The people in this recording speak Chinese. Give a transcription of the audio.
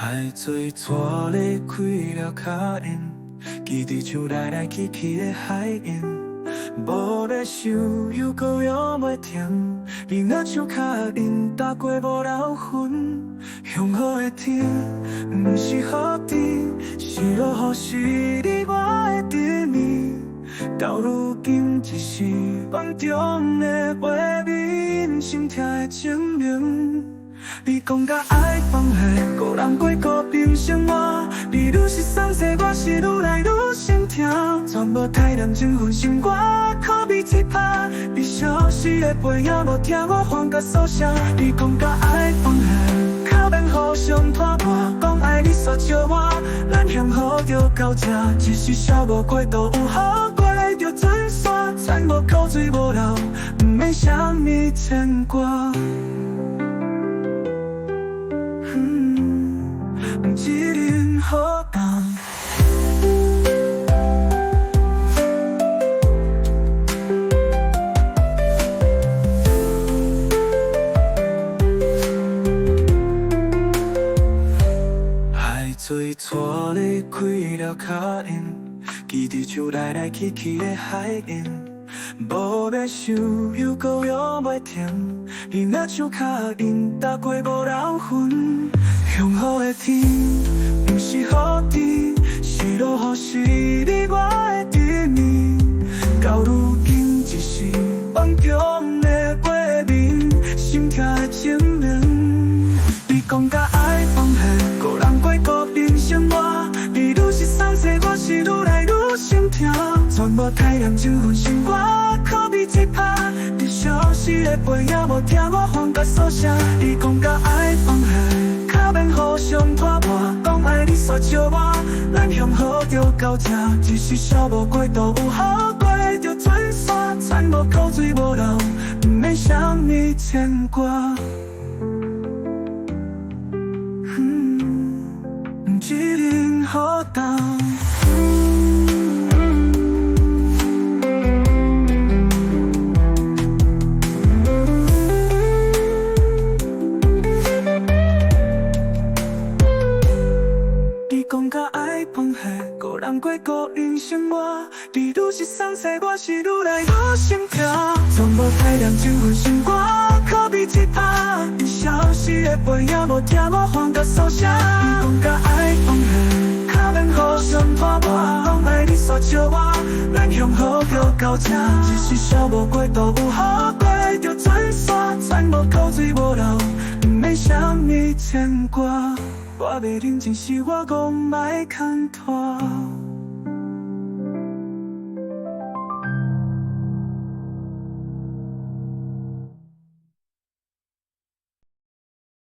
海水拖咧开了脚印，记伫树来来去去的海印，无咧想又搁摇袂停，你若像脚印踏过无留痕。向好的天，不是雨天，是落雨是你我的甜蜜。到如今只是梦中的画面，心痛的证明。你讲甲爱放下，个人过个平生活。你愈是送西，我是愈来愈心痛。全无太认真分心，我可比一拍。你消失的背影，无听我还甲诉声。你讲甲爱放下，靠免互相拖磨。讲爱你煞笑我，咱幸好着到这，一时笑无过度有好过着转山，再无口水无流，不免啥物牵挂。一人好当。海水拖咧开了脚印，记伫树来来去去的海印，无咧想又搁摇袂停，你若像脚印踏过无留痕。向好的天，不是雨天，是落雨是你我的甜蜜。到如今只是梦中的画面，心痛的证明。你讲甲爱放下，个人过个平生活。你愈是送西，我是愈来愈心痛。全无太认真分心，我可比一拍。你消失的背影，无听我还甲诉声。你讲甲爱放下。免互相拖磨，讲爱你煞笑我，咱幸好着到这，一时笑无过度有好过着转山，再无口水无流，不免啥物牵挂。一人好当。讲甲爱放下，个人过个人生活。你愈是送西，我是愈来愈心痛。全无太认真分心，我可比一拍。你消失的背影，无听我还甲诉声。你讲甲爱放下，靠免互相拖磨。讲爱你煞笑我，咱幸好着到这，一时笑无过度有好过着转山，再无口水无流，不免啥物牵挂。我袂认真是我讲莫牵拖。